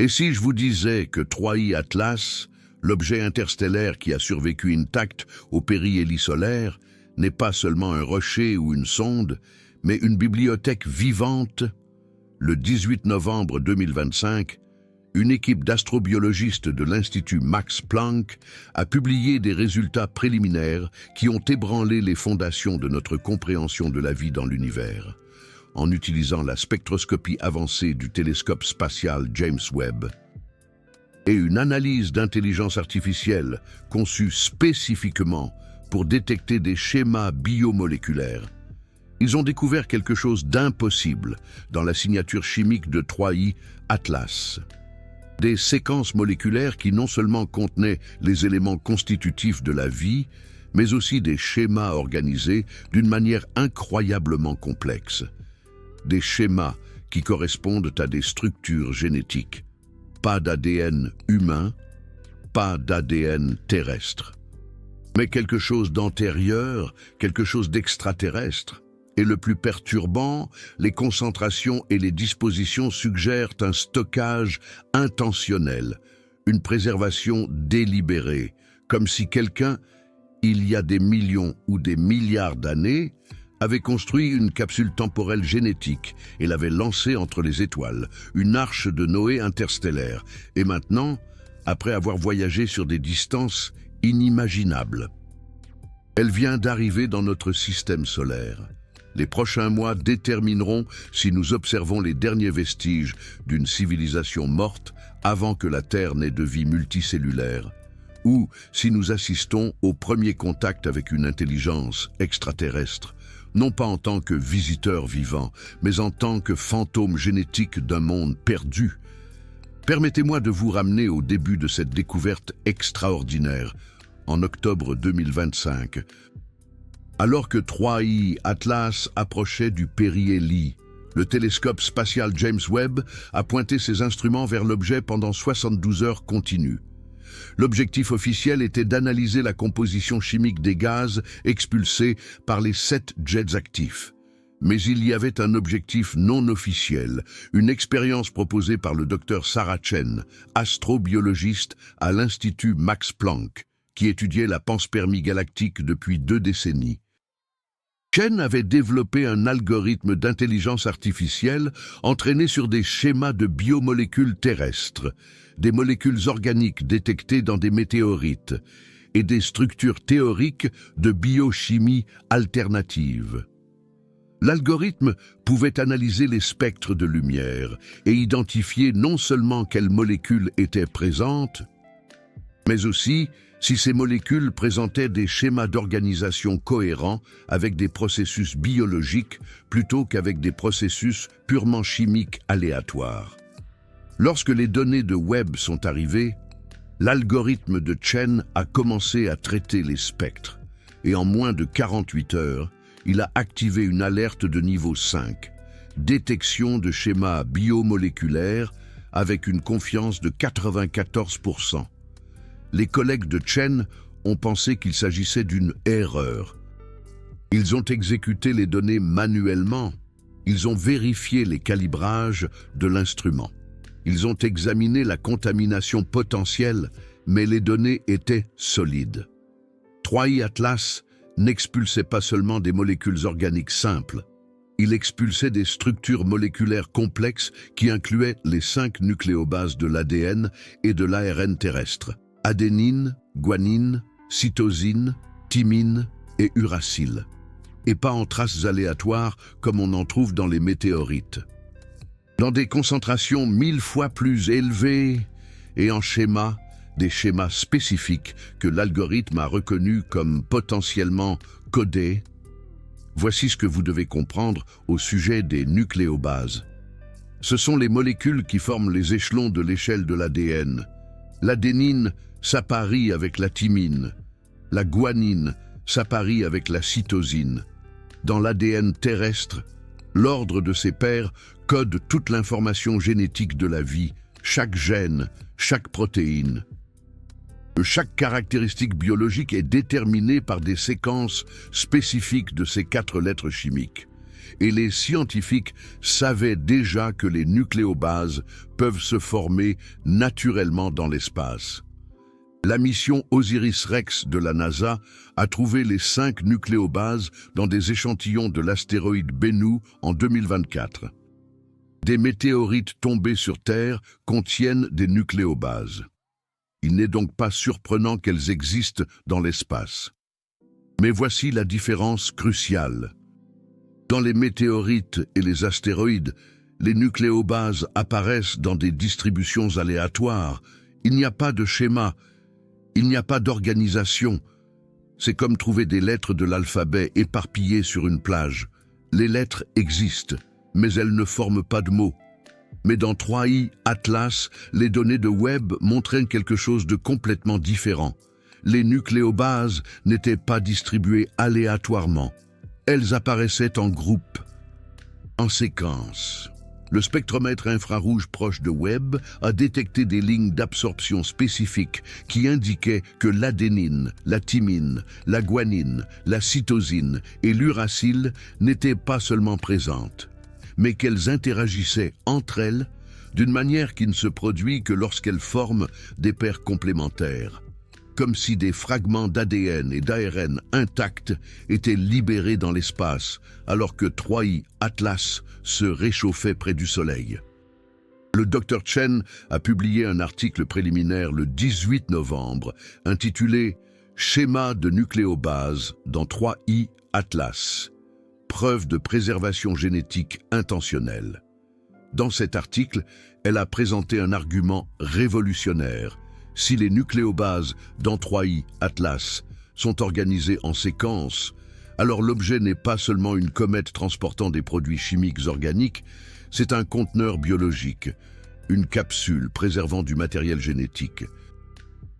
Et si je vous disais que 3I Atlas, l'objet interstellaire qui a survécu intact au périhélie solaire, n'est pas seulement un rocher ou une sonde, mais une bibliothèque vivante? Le 18 novembre 2025, une équipe d'astrobiologistes de l'Institut Max Planck a publié des résultats préliminaires qui ont ébranlé les fondations de notre compréhension de la vie dans l'univers. En utilisant la spectroscopie avancée du télescope spatial James Webb et une analyse d'intelligence artificielle conçue spécifiquement pour détecter des schémas biomoléculaires, ils ont découvert quelque chose d'impossible dans la signature chimique de 3I Atlas. Des séquences moléculaires qui non seulement contenaient les éléments constitutifs de la vie, mais aussi des schémas organisés d'une manière incroyablement complexe. Des schémas qui correspondent à des structures génétiques. Pas d'ADN humain, pas d'ADN terrestre. Mais quelque chose d'antérieur, quelque chose d'extraterrestre. Et le plus perturbant, les concentrations et les dispositions suggèrent un stockage intentionnel, une préservation délibérée, comme si quelqu'un, il y a des millions ou des milliards d'années, avait construit une capsule temporelle génétique et l'avait lancée entre les étoiles, une arche de Noé interstellaire, et maintenant, après avoir voyagé sur des distances inimaginables, elle vient d'arriver dans notre système solaire. Les prochains mois détermineront si nous observons les derniers vestiges d'une civilisation morte avant que la Terre n'ait de vie multicellulaire, ou si nous assistons au premier contact avec une intelligence extraterrestre, non pas en tant que visiteur vivant, mais en tant que fantôme génétique d'un monde perdu. Permettez-moi de vous ramener au début de cette découverte extraordinaire, en octobre 2025, alors que 3I Atlas approchait du périhélie. Le télescope spatial James Webb a pointé ses instruments vers l'objet pendant 72 heures continues. L'objectif officiel était d'analyser la composition chimique des gaz expulsés par les 7 jets actifs. Mais il y avait un objectif non officiel, une expérience proposée par le docteur Sarah Chen, astrobiologiste à l'Institut Max Planck, qui étudiait la panspermie galactique depuis 2 décennies. Chen avait développé un algorithme d'intelligence artificielle entraîné sur des schémas de biomolécules terrestres, des molécules organiques détectées dans des météorites et des structures théoriques de biochimie alternative. L'algorithme pouvait analyser les spectres de lumière et identifier non seulement quelles molécules étaient présentes, mais aussi si ces molécules présentaient des schémas d'organisation cohérents avec des processus biologiques plutôt qu'avec des processus purement chimiques aléatoires. Lorsque les données de Webb sont arrivées, l'algorithme de Chen a commencé à traiter les spectres et en moins de 48 heures, il a activé une alerte de niveau 5, détection de schémas biomoléculaires avec une confiance de 94%. Les collègues de Chen ont pensé qu'il s'agissait d'une erreur. Ils ont exécuté les données manuellement. Ils ont vérifié les calibrages de l'instrument. Ils ont examiné la contamination potentielle, mais les données étaient solides. 3I Atlas n'expulsait pas seulement des molécules organiques simples. Il expulsait des structures moléculaires complexes qui incluaient les 5 nucléobases de l'ADN et de l'ARN terrestre. Adénine, guanine, cytosine, thymine et uracile, et pas en traces aléatoires comme on en trouve dans les météorites. Dans des concentrations 1000 fois plus élevées et en schémas, des schémas spécifiques que l'algorithme a reconnus comme potentiellement codés. Voici ce que vous devez comprendre au sujet des nucléobases. Ce sont les molécules qui forment les échelons de l'échelle de l'ADN. L'adénine s'apparie avec la thymine. La guanine s'apparie avec la cytosine. Dans l'ADN terrestre, l'ordre de ces paires code toute l'information génétique de la vie, chaque gène, chaque protéine. Chaque caractéristique biologique est déterminée par des séquences spécifiques de ces 4 lettres chimiques. et les scientifiques savaient déjà que les nucléobases peuvent se former naturellement dans l'espace. La mission Osiris-Rex de la NASA a trouvé les 5 nucléobases dans des échantillons de l'astéroïde Bennu en 2024. Des météorites tombées sur Terre contiennent des nucléobases. Il n'est donc pas surprenant qu'elles existent dans l'espace. Mais voici la différence cruciale. Dans les météorites et les astéroïdes, les nucléobases apparaissent dans des distributions aléatoires. Il n'y a pas de schéma, il n'y a pas d'organisation. C'est comme trouver des lettres de l'alphabet éparpillées sur une plage. Les lettres existent, mais elles ne forment pas de mots. Mais dans 3i Atlas, les données de Webb montraient quelque chose de complètement différent. Les nucléobases n'étaient pas distribuées aléatoirement. Elles apparaissaient en groupe, en séquence. Le spectromètre infrarouge proche de Webb a détecté des lignes d'absorption spécifiques qui indiquaient que l'adénine, la thymine, la guanine, la cytosine et l'uracile n'étaient pas seulement présentes, mais qu'elles interagissaient entre elles d'une manière qui ne se produit que lorsqu'elles forment des paires complémentaires, comme si des fragments d'ADN et d'ARN intacts étaient libérés dans l'espace, alors que 3i Atlas se réchauffait près du Soleil. Le Dr Chen a publié un article préliminaire le 18 novembre, intitulé « Schéma de nucléobase dans 3i Atlas, preuve de préservation génétique intentionnelle ». Dans cet article, elle a présenté un argument révolutionnaire. Si les nucléobases dans 3i Atlas sont organisées en séquence, alors l'objet n'est pas seulement une comète transportant des produits chimiques organiques, c'est un conteneur biologique, une capsule préservant du matériel génétique.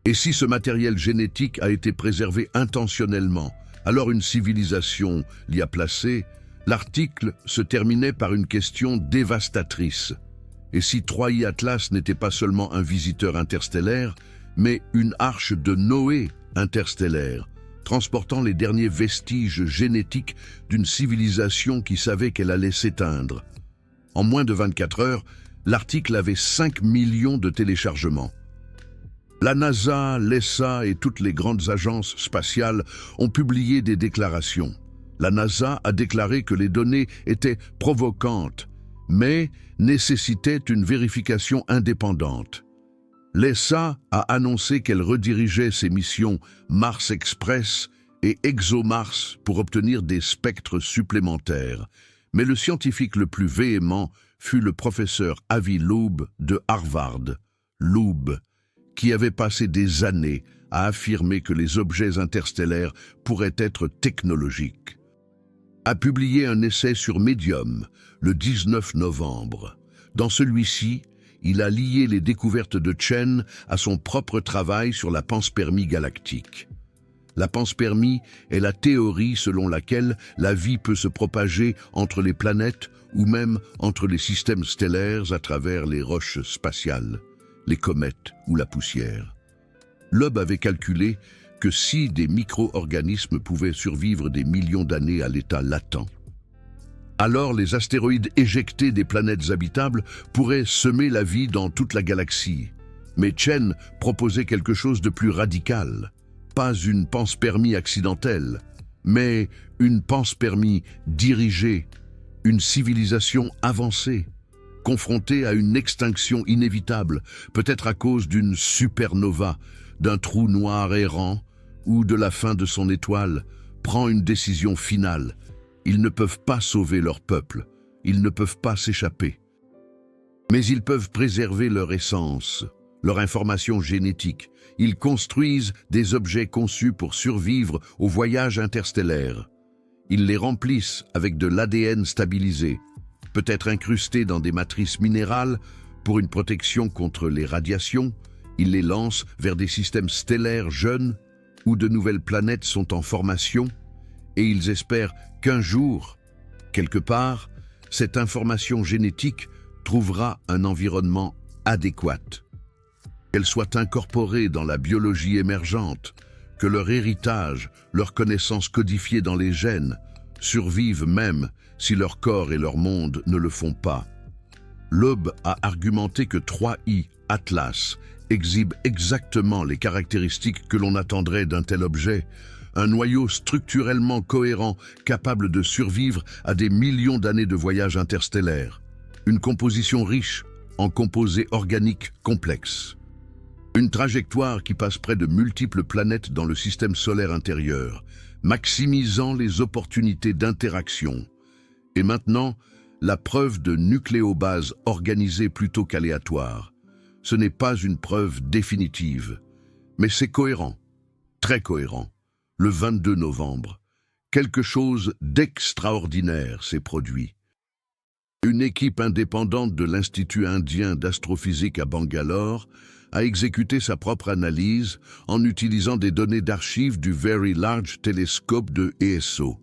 Et si ce matériel génétique a été préservé intentionnellement, alors une civilisation l'y a placé. L'article se terminait par une question dévastatrice. Et si 3i Atlas n'était pas seulement un visiteur interstellaire, mais une arche de Noé interstellaire, transportant les derniers vestiges génétiques d'une civilisation qui savait qu'elle allait s'éteindre. En moins de 24 heures, l'article avait 5 millions de téléchargements. La NASA, l'ESA et toutes les grandes agences spatiales ont publié des déclarations. La NASA a déclaré que les données étaient provocantes, mais nécessitaient une vérification indépendante. L'ESA a annoncé qu'elle redirigeait ses missions Mars Express et ExoMars pour obtenir des spectres supplémentaires. Mais le scientifique le plus véhément fut le professeur Avi Loeb de Harvard. Loeb, qui avait passé des années à affirmer que les objets interstellaires pourraient être technologiques, a publié un essai sur Medium le 19 novembre. Dans celui-ci, il a lié les découvertes de Chen à son propre travail sur la panspermie galactique. La panspermie est la théorie selon laquelle la vie peut se propager entre les planètes ou même entre les systèmes stellaires à travers les roches spatiales, les comètes ou la poussière. Loeb avait calculé que si des micro-organismes pouvaient survivre des millions d'années à l'état latent, alors les astéroïdes éjectés des planètes habitables pourraient semer la vie dans toute la galaxie. Mais Chen proposait quelque chose de plus radical. Pas une panspermie accidentelle, mais une panspermie dirigée, une civilisation avancée, confrontée à une extinction inévitable, peut-être à cause d'une supernova, d'un trou noir errant ou de la fin de son étoile, prend une décision finale. Ils ne peuvent pas sauver leur peuple, ils ne peuvent pas s'échapper. Mais ils peuvent préserver leur essence, leur information génétique. Ils construisent des objets conçus pour survivre au voyage interstellaire. Ils les remplissent avec de l'ADN stabilisé, peut-être incrusté dans des matrices minérales pour une protection contre les radiations. Ils les lancent vers des systèmes stellaires jeunes où de nouvelles planètes sont en formation et ils espèrent qu'un jour, quelque part, cette information génétique trouvera un environnement adéquat. Qu'elle soit incorporée dans la biologie émergente, que leur héritage, leur connaissance codifiée dans les gènes, survivent même si leur corps et leur monde ne le font pas. Loeb a argumenté que 3I Atlas exhibe exactement les caractéristiques que l'on attendrait d'un tel objet, un noyau structurellement cohérent capable de survivre à des millions d'années de voyages interstellaires, une composition riche en composés organiques complexes. Une trajectoire qui passe près de multiples planètes dans le système solaire intérieur, maximisant les opportunités d'interaction. Et maintenant, la preuve de nucléobase organisée plutôt qu'aléatoire. Ce n'est pas une preuve définitive, mais c'est cohérent, très cohérent. Le 22 novembre, quelque chose d'extraordinaire s'est produit. Une équipe indépendante de l'Institut indien d'astrophysique à Bangalore a exécuté sa propre analyse en utilisant des données d'archives du Very Large Telescope de ESO.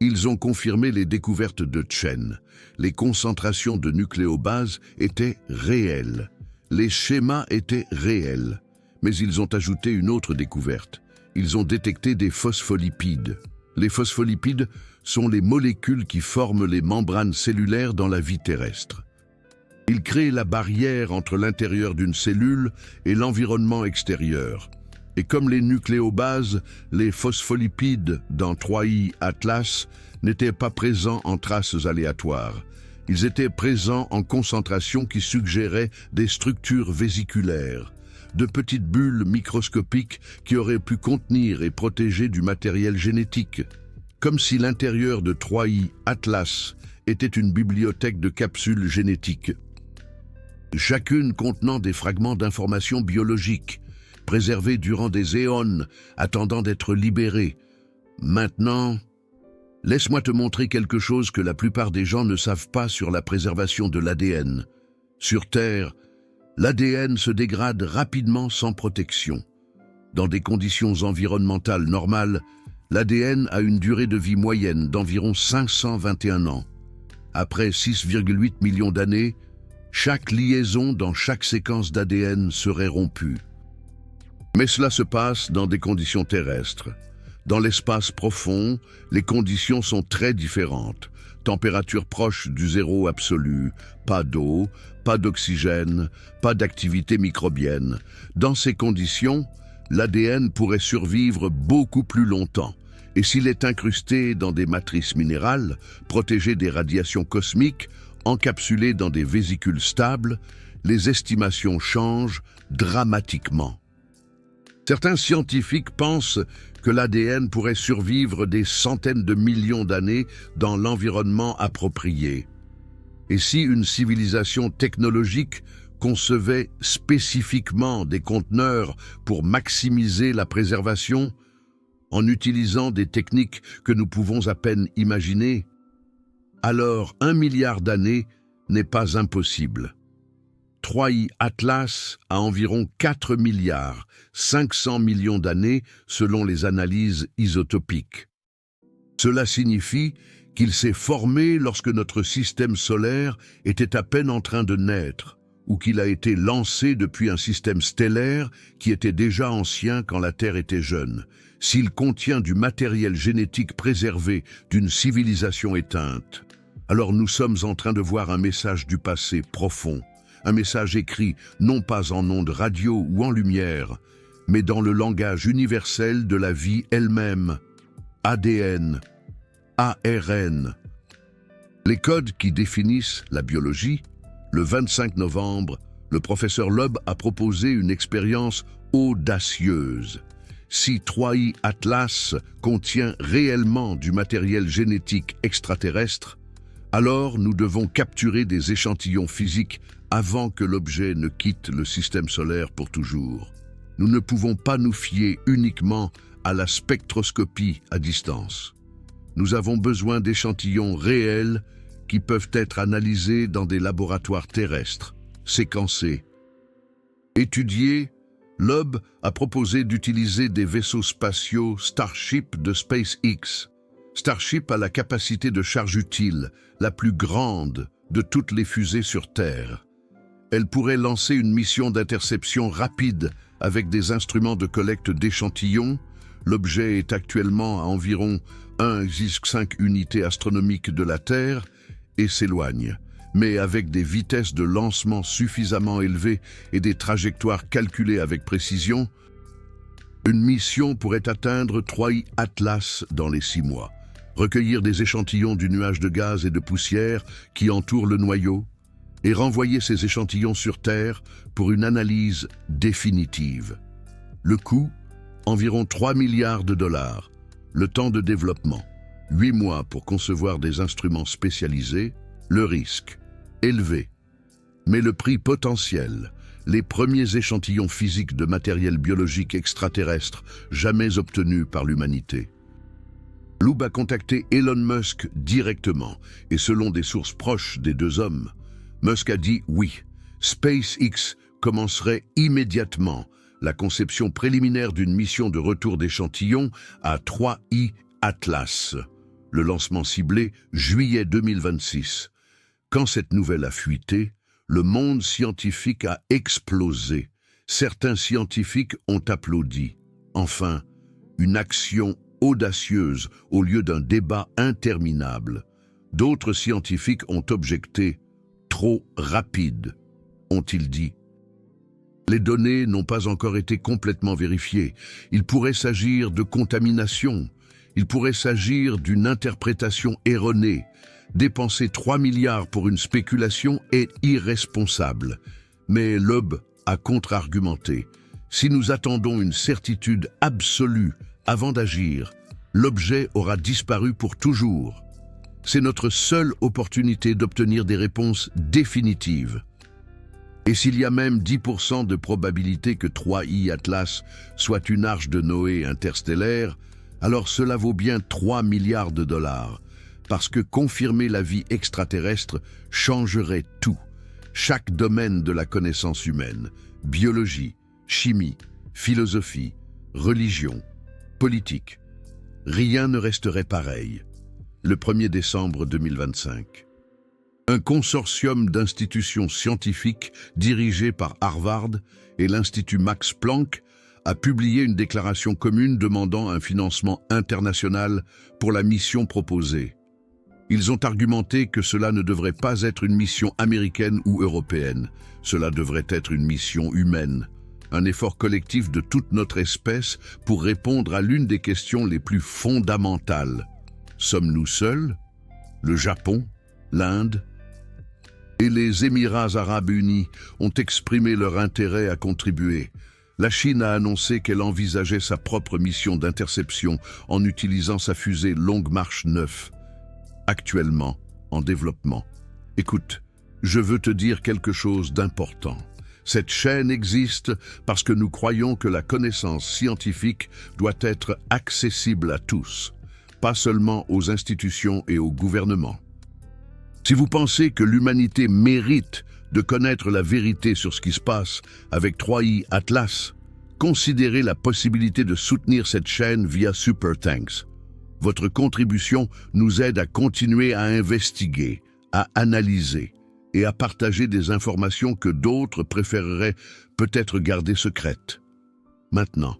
Ils ont confirmé les découvertes de Chen. Les concentrations de nucléobases étaient réelles. Les schémas étaient réels. Mais ils ont ajouté une autre découverte. Ils ont détecté des phospholipides. Les phospholipides sont les molécules qui forment les membranes cellulaires dans la vie terrestre. Ils créent la barrière entre l'intérieur d'une cellule et l'environnement extérieur. Et comme les nucléobases, les phospholipides dans 3I Atlas n'étaient pas présents en traces aléatoires. Ils étaient présents en concentration qui suggéraient des structures vésiculaires, de petites bulles microscopiques qui auraient pu contenir et protéger du matériel génétique, comme si l'intérieur de 3I Atlas était une bibliothèque de capsules génétiques, chacune contenant des fragments d'informations biologiques, préservés durant des éons, attendant d'être libérés. Maintenant, laisse-moi te montrer quelque chose que la plupart des gens ne savent pas sur la préservation de l'ADN. Sur Terre, l'ADN se dégrade rapidement sans protection. Dans des conditions environnementales normales, l'ADN a une durée de vie moyenne d'environ 521 ans. Après 6,8 millions d'années, chaque liaison dans chaque séquence d'ADN serait rompue. Mais cela se passe dans des conditions terrestres. Dans l'espace profond, les conditions sont très différentes. Température proche du zéro absolu, pas d'eau, pas d'oxygène, pas d'activité microbienne. Dans ces conditions, l'ADN pourrait survivre beaucoup plus longtemps. Et s'il est incrusté dans des matrices minérales, protégé des radiations cosmiques, encapsulé dans des vésicules stables, les estimations changent dramatiquement. Certains scientifiques pensent que l'ADN pourrait survivre des centaines de millions d'années dans l'environnement approprié. Et si une civilisation technologique concevait spécifiquement des conteneurs pour maximiser la préservation, en utilisant des techniques que nous pouvons à peine imaginer, alors 1 milliard d'années n'est pas impossible. 3I Atlas a environ 4 milliards 500 millions d'années selon les analyses isotopiques. Cela signifie qu'il s'est formé lorsque notre système solaire était à peine en train de naître, ou qu'il a été lancé depuis un système stellaire qui était déjà ancien quand la Terre était jeune. S'il contient du matériel génétique préservé d'une civilisation éteinte, alors nous sommes en train de voir un message du passé profond, un message écrit non pas en ondes radio ou en lumière, mais dans le langage universel de la vie elle-même, ADN, ARN. Les codes qui définissent la biologie, le 25 novembre, le professeur Loeb a proposé une expérience audacieuse. Si 3I Atlas contient réellement du matériel génétique extraterrestre, alors nous devons capturer des échantillons physiques avant que l'objet ne quitte le système solaire pour toujours. Nous ne pouvons pas nous fier uniquement à la spectroscopie à distance. Nous avons besoin d'échantillons réels qui peuvent être analysés dans des laboratoires terrestres, séquencés. Étudiés, Loeb a proposé d'utiliser des vaisseaux spatiaux Starship de SpaceX. Starship a la capacité de charge utile, la plus grande de toutes les fusées sur Terre. Elle pourrait lancer une mission d'interception rapide avec des instruments de collecte d'échantillons, L'objet est actuellement à environ 1,5 unités astronomiques de la Terre et s'éloigne, mais avec des vitesses de lancement suffisamment élevées et des trajectoires calculées avec précision, une mission pourrait atteindre 3I Atlas dans les 6 mois, recueillir des échantillons du nuage de gaz et de poussière qui entoure le noyau et renvoyer ces échantillons sur Terre pour une analyse définitive. Le coût, environ 3 milliards de dollars. Le temps de développement, 8 mois pour concevoir des instruments spécialisés. Le risque, élevé. Mais le prix potentiel, les premiers échantillons physiques de matériel biologique extraterrestre jamais obtenus par l'humanité. Loub a contacté Elon Musk directement et selon des sources proches des deux hommes, Musk a dit oui, SpaceX commencerait immédiatement la conception préliminaire d'une mission de retour d'échantillons à 3I Atlas. Le lancement ciblé, juillet 2026. Quand cette nouvelle a fuité, le monde scientifique a explosé. Certains scientifiques ont applaudi. Enfin, une action audacieuse au lieu d'un débat interminable. D'autres scientifiques ont objecté. Trop rapide, ont-ils dit. Les données n'ont pas encore été complètement vérifiées. Il pourrait s'agir de contamination. Il pourrait s'agir d'une interprétation erronée. Dépenser 3 milliards pour une spéculation est irresponsable. Mais Loeb a contre-argumenté. Si nous attendons une certitude absolue avant d'agir, l'objet aura disparu pour toujours. C'est notre seule opportunité d'obtenir des réponses définitives. Et s'il y a même 10% de probabilité que 3I Atlas soit une arche de Noé interstellaire, alors cela vaut bien 3 milliards de dollars, parce que confirmer la vie extraterrestre changerait tout, chaque domaine de la connaissance humaine, biologie, chimie, philosophie, religion, politique. Rien ne resterait pareil. Le 1er décembre 2025. Un consortium d'institutions scientifiques dirigé par Harvard et l'Institut Max Planck a publié une déclaration commune demandant un financement international pour la mission proposée. Ils ont argumenté que cela ne devrait pas être une mission américaine ou européenne. Cela devrait être une mission humaine, un effort collectif de toute notre espèce pour répondre à l'une des questions les plus fondamentales. Sommes-nous seuls? Le Japon, l'Inde et les Émirats arabes unis ont exprimé leur intérêt à contribuer. La Chine a annoncé qu'elle envisageait sa propre mission d'interception en utilisant sa fusée Longue Marche 9, actuellement en développement. Écoute, je veux te dire quelque chose d'important. Cette chaîne existe parce que nous croyons que la connaissance scientifique doit être accessible à tous, pas seulement aux institutions et aux gouvernements. Si vous pensez que l'humanité mérite de connaître la vérité sur ce qui se passe avec 3I Atlas, considérez la possibilité de soutenir cette chaîne via Super Thanks. Votre contribution nous aide à continuer à investiguer, à analyser et à partager des informations que d'autres préféreraient peut-être garder secrètes. Maintenant,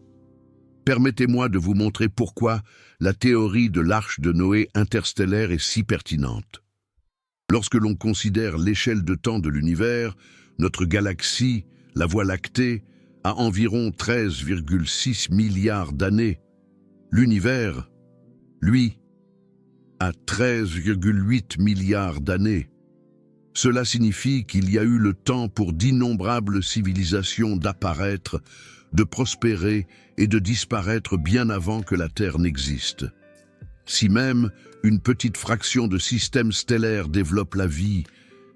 permettez-moi de vous montrer pourquoi la théorie de l'arche de Noé interstellaire est si pertinente. Lorsque l'on considère l'échelle de temps de l'univers, notre galaxie, la Voie lactée, a environ 13,6 milliards d'années. L'univers, lui, a 13,8 milliards d'années. Cela signifie qu'il y a eu le temps pour d'innombrables civilisations d'apparaître, de prospérer et de disparaître bien avant que la Terre n'existe. Si même une petite fraction de systèmes stellaires développe la vie,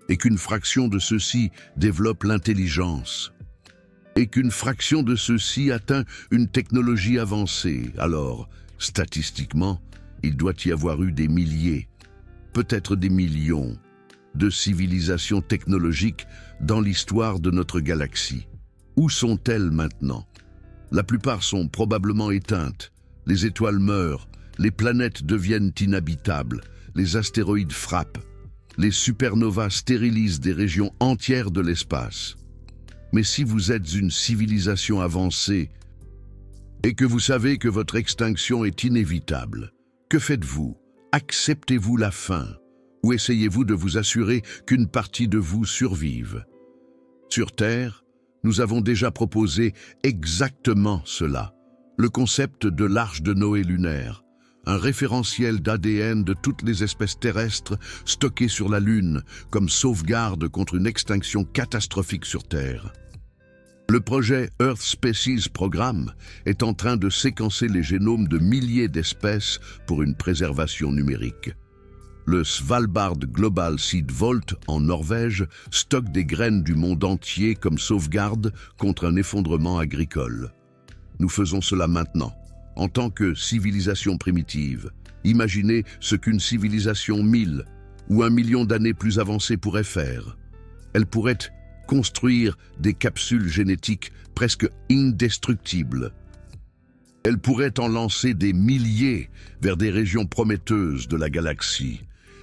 et qu'une fraction de ceux-ci développe l'intelligence, et qu'une fraction de ceux-ci atteint une technologie avancée, alors, statistiquement, il doit y avoir eu des milliers, peut-être des millions, de civilisations technologiques dans l'histoire de notre galaxie. Où sont-elles maintenant? La plupart sont probablement éteintes, les étoiles meurent, les planètes deviennent inhabitables, les astéroïdes frappent, les supernovas stérilisent des régions entières de l'espace. Mais si vous êtes une civilisation avancée, et que vous savez que votre extinction est inévitable. Que faites-vous? Acceptez-vous la fin? Ou essayez-vous de vous assurer qu'une partie de vous survive? Sur Terre, nous avons déjà proposé exactement cela. Le concept de l'arche de Noé lunaire, un référentiel d'ADN de toutes les espèces terrestres stockées sur la Lune comme sauvegarde contre une extinction catastrophique sur Terre. Le projet Earth Species Programme est en train de séquencer les génomes de milliers d'espèces pour une préservation numérique. Le Svalbard Global Seed Vault en Norvège stocke des graines du monde entier comme sauvegarde contre un effondrement agricole. Nous faisons cela maintenant, en tant que civilisation primitive. Imaginez ce qu'une civilisation 1000 ou 1 million d'années plus avancée pourrait faire. Elle pourrait construire des capsules génétiques presque indestructibles. Elle pourrait en lancer des milliers vers des régions prometteuses de la galaxie.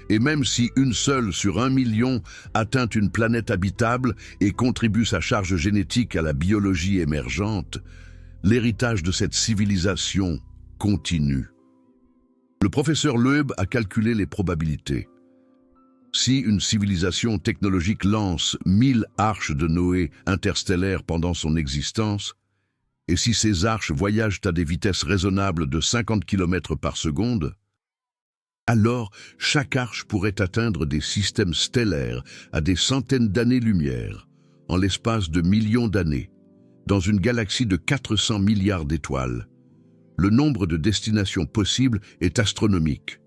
Et même si une seule sur 1 million atteint une planète habitable et contribue sa charge génétique à la biologie émergente, l'héritage de cette civilisation continue. Le professeur Loeb a calculé les probabilités. Si une civilisation technologique lance 1000 arches de Noé interstellaires pendant son existence, et si ces arches voyagent à des vitesses raisonnables de 50 km par seconde, alors chaque arche pourrait atteindre des systèmes stellaires à des centaines d'années-lumière, en l'espace de millions d'années, dans une galaxie de 400 milliards d'étoiles. Le nombre de destinations possibles est astronomique.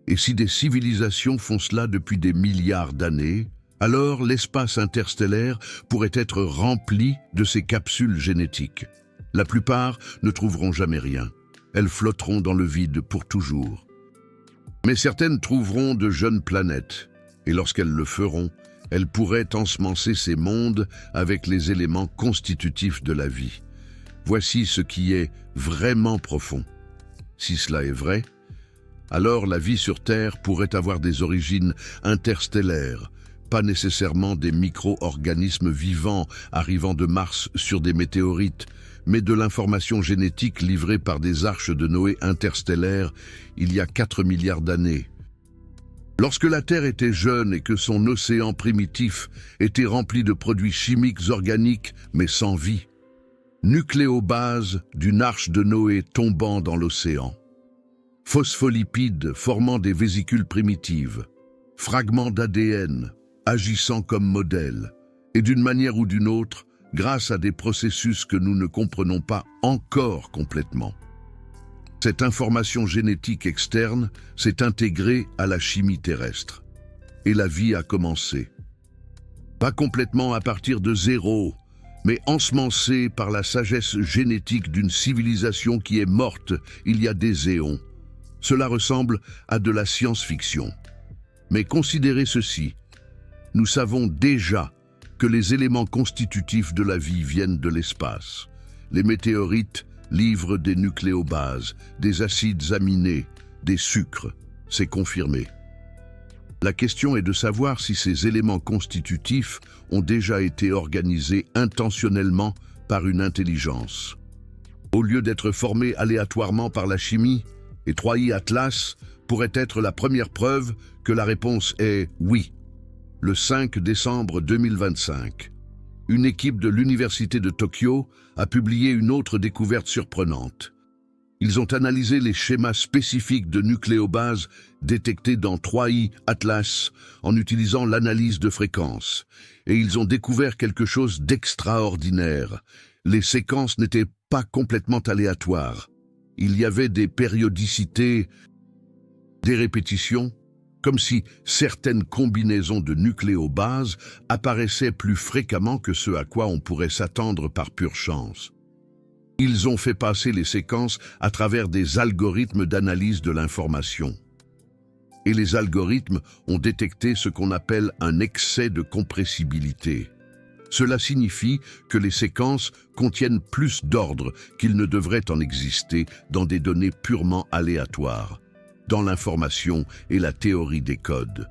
Et si des civilisations font cela depuis des milliards d'années, alors l'espace interstellaire pourrait être rempli de ces capsules génétiques. La plupart ne trouveront jamais rien. Elles flotteront dans le vide pour toujours. Mais certaines trouveront de jeunes planètes, et lorsqu'elles le feront, elles pourraient ensemencer ces mondes avec les éléments constitutifs de la vie. Voici ce qui est vraiment profond. Si cela est vrai, alors la vie sur Terre pourrait avoir des origines interstellaires, pas nécessairement des micro-organismes vivants arrivant de Mars sur des météorites, mais de l'information génétique livrée par des arches de Noé interstellaires il y a 4 milliards d'années. Lorsque la Terre était jeune et que son océan primitif était rempli de produits chimiques organiques mais sans vie, nucléobases d'une arche de Noé tombant dans l'océan, phospholipides formant des vésicules primitives, fragments d'ADN agissant comme modèle, et d'une manière ou d'une autre, grâce à des processus que nous ne comprenons pas encore complètement. Cette information génétique externe s'est intégrée à la chimie terrestre. Et la vie a commencé. Pas complètement à partir de zéro, mais ensemencée par la sagesse génétique d'une civilisation qui est morte il y a des éons. Cela ressemble à de la science-fiction. Mais considérez ceci, nous savons déjà que les éléments constitutifs de la vie viennent de l'espace. Les météorites livrent des nucléobases, des acides aminés, des sucres. C'est confirmé. La question est de savoir si ces éléments constitutifs ont déjà été organisés intentionnellement par une intelligence. Au lieu d'être formés aléatoirement par la chimie, et 3i Atlas pourrait être la première preuve que la réponse est oui. Le 5 décembre 2025, une équipe de l'Université de Tokyo a publié une autre découverte surprenante. Ils ont analysé les schémas spécifiques de nucléobases détectés dans 3i Atlas en utilisant l'analyse de fréquences. Et ils ont découvert quelque chose d'extraordinaire. Les séquences n'étaient pas complètement aléatoires. Il y avait des périodicités, des répétitions, comme si certaines combinaisons de nucléobases apparaissaient plus fréquemment que ce à quoi on pourrait s'attendre par pure chance. Ils ont fait passer les séquences à travers des algorithmes d'analyse de l'information. Et les algorithmes ont détecté ce qu'on appelle un excès de compressibilité. Cela signifie que les séquences contiennent plus d'ordre qu'il ne devrait en exister dans des données purement aléatoires, dans l'information et la théorie des codes.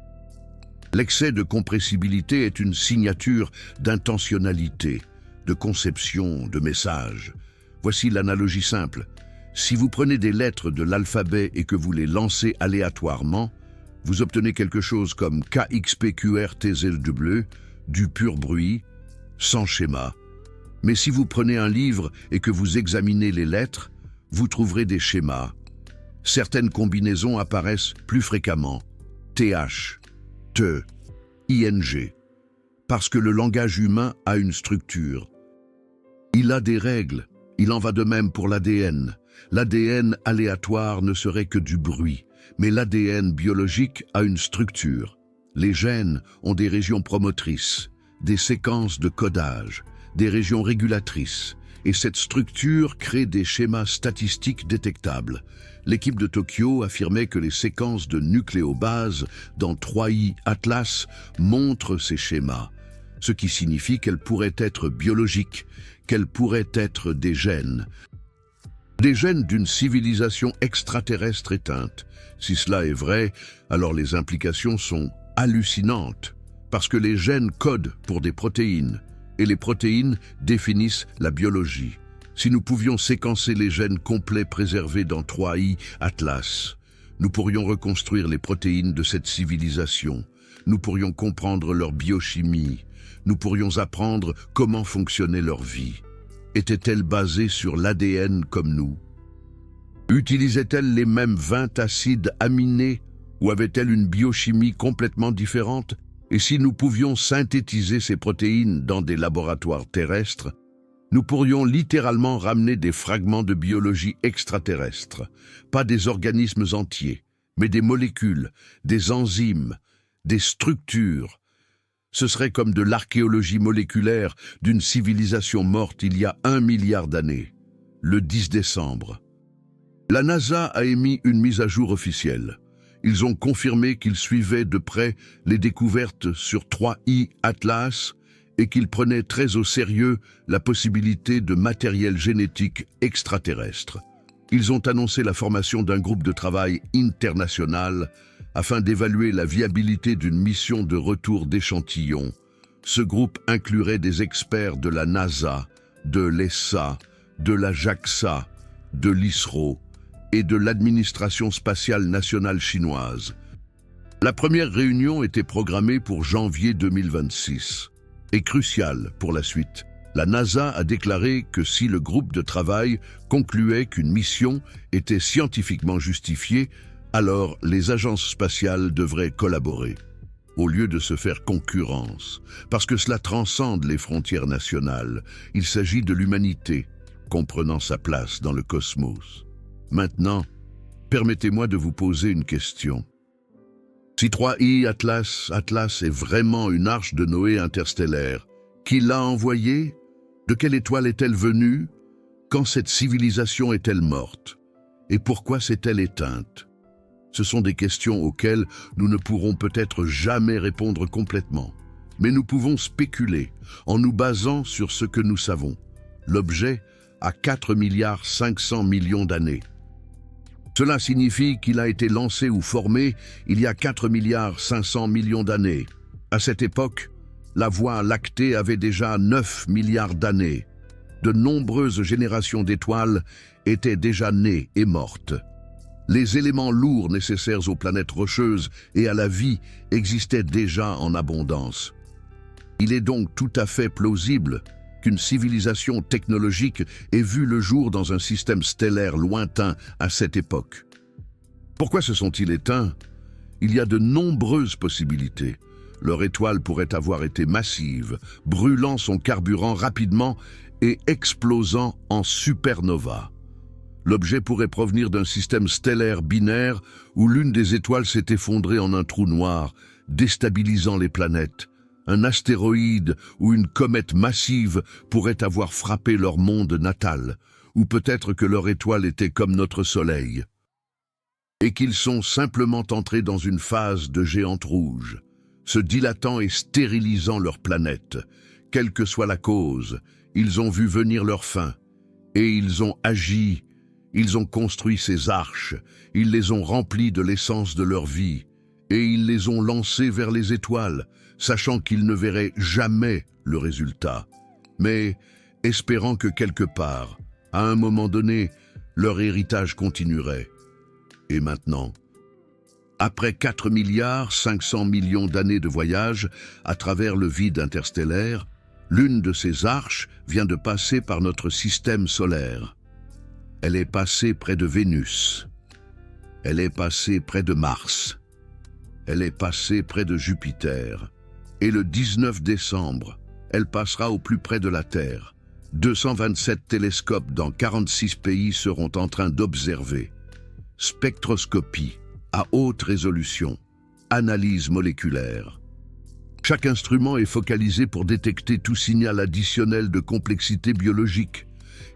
L'excès de compressibilité est une signature d'intentionnalité, de conception, de message. Voici l'analogie simple. Si vous prenez des lettres de l'alphabet et que vous les lancez aléatoirement, vous obtenez quelque chose comme KXPQRTZW, du pur bruit, sans schéma. Mais si vous prenez un livre et que vous examinez les lettres, vous trouverez des schémas. Certaines combinaisons apparaissent plus fréquemment. TH, TE, ING. Parce que le langage humain a une structure. Il a des règles. Il en va de même pour l'ADN. L'ADN aléatoire ne serait que du bruit, mais l'ADN biologique a une structure. Les gènes ont des régions promotrices, des séquences de codage, des régions régulatrices, et cette structure crée des schémas statistiques détectables. L'équipe de Tokyo affirmait que les séquences de nucléobases dans 3I Atlas montrent ces schémas, ce qui signifie qu'elles pourraient être biologiques, qu'elles pourraient être des gènes. Des gènes d'une civilisation extraterrestre éteinte. Si cela est vrai, alors les implications sont hallucinantes, parce que les gènes codent pour des protéines, et les protéines définissent la biologie. Si nous pouvions séquencer les gènes complets préservés dans 3I Atlas, nous pourrions reconstruire les protéines de cette civilisation. Nous pourrions comprendre leur biochimie. Nous pourrions apprendre comment fonctionnait leur vie. Était-elle basée sur l'ADN comme nous? Utilisait-elle les mêmes 20 acides aminés ou avait-elle une biochimie complètement différente? Et si nous pouvions synthétiser ces protéines dans des laboratoires terrestres, nous pourrions littéralement ramener des fragments de biologie extraterrestre, pas des organismes entiers, mais des molécules, des enzymes, des structures. Ce serait comme de l'archéologie moléculaire d'une civilisation morte il y a 1 milliard d'années, le 10 décembre. La NASA a émis une mise à jour officielle. Ils ont confirmé qu'ils suivaient de près les découvertes sur 3I Atlas et qu'ils prenaient très au sérieux la possibilité de matériel génétique extraterrestre. Ils ont annoncé la formation d'un groupe de travail international afin d'évaluer la viabilité d'une mission de retour d'échantillons. Ce groupe inclurait des experts de la NASA, de l'ESA, de la JAXA, de l'ISRO et de l'Administration spatiale nationale chinoise. La première réunion était programmée pour janvier 2026 et cruciale pour la suite. La NASA a déclaré que si le groupe de travail concluait qu'une mission était scientifiquement justifiée, alors les agences spatiales devraient collaborer, au lieu de se faire concurrence, parce que cela transcende les frontières nationales. Il s'agit de l'humanité, comprenant sa place dans le cosmos. Maintenant, permettez-moi de vous poser une question. Si 3I Atlas est vraiment une arche de Noé interstellaire, qui l'a envoyée? De quelle étoile est-elle venue? Quand cette civilisation est-elle morte? Et pourquoi s'est-elle éteinte? Ce sont des questions auxquelles nous ne pourrons peut-être jamais répondre complètement. Mais nous pouvons spéculer en nous basant sur ce que nous savons. L'objet a 4,5 milliards d'années. Cela signifie qu'il a été lancé ou formé il y a 4,5 milliards d'années. À cette époque, la Voie lactée avait déjà 9 milliards d'années. De nombreuses générations d'étoiles étaient déjà nées et mortes. Les éléments lourds nécessaires aux planètes rocheuses et à la vie existaient déjà en abondance. Il est donc tout à fait plausible qu'une civilisation technologique ait vu le jour dans un système stellaire lointain à cette époque. Pourquoi se sont-ils éteints? Il y a de nombreuses possibilités. Leur étoile pourrait avoir été massive, brûlant son carburant rapidement et explosant en supernova. L'objet pourrait provenir d'un système stellaire binaire où l'une des étoiles s'est effondrée en un trou noir, déstabilisant les planètes. Un astéroïde ou une comète massive pourrait avoir frappé leur monde natal, ou peut-être que leur étoile était comme notre Soleil, et qu'ils sont simplement entrés dans une phase de géante rouge, se dilatant et stérilisant leur planète. Quelle que soit la cause, ils ont vu venir leur fin, et ils ont agi. Ils ont construit ces arches, ils les ont remplies de l'essence de leur vie, et ils les ont lancées vers les étoiles, sachant qu'ils ne verraient jamais le résultat, mais espérant que quelque part, À un moment donné, leur héritage continuerait. Et maintenant? Après 4 milliards 500 millions d'années de voyage à travers le vide interstellaire, l'une de ces arches vient de passer par notre système solaire. Elle est passée près de Vénus. Elle est passée près de Mars. Elle est passée près de Jupiter. Et le 19 décembre, elle passera au plus près de la Terre. 227 télescopes dans 46 pays seront en train d'observer. Spectroscopie à haute résolution, analyse moléculaire. Chaque instrument est focalisé pour détecter tout signal additionnel de complexité biologique.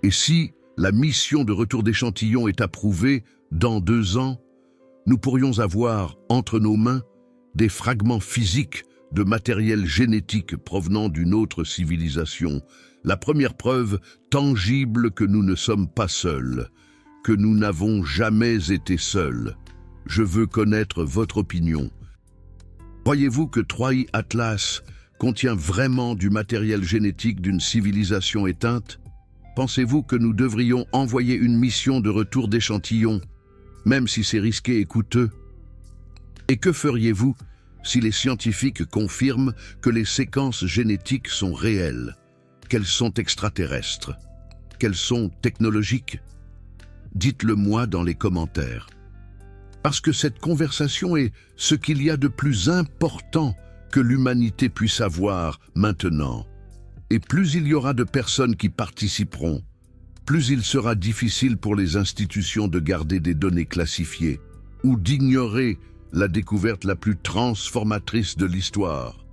Et si la mission de retour d'échantillons est approuvée, dans 2 ans, nous pourrions avoir entre nos mains des fragments physiques de matériel génétique provenant d'une autre civilisation. La première preuve tangible que nous ne sommes pas seuls, que nous n'avons jamais été seuls. Je veux connaître votre opinion. Croyez-vous que 3i Atlas contient vraiment du matériel génétique d'une civilisation éteinte? Pensez-vous que nous devrions envoyer une mission de retour d'échantillons, même si c'est risqué et coûteux? Et que feriez-vous si les scientifiques confirment que les séquences génétiques sont réelles, qu'elles sont extraterrestres, qu'elles sont technologiques? Dites-le moi dans les commentaires. Parce que cette conversation est ce qu'il y a de plus important que l'humanité puisse avoir maintenant. Et plus il y aura de personnes qui participeront, plus il sera difficile pour les institutions de garder des données classifiées ou d'ignorer la découverte la plus transformatrice de l'histoire.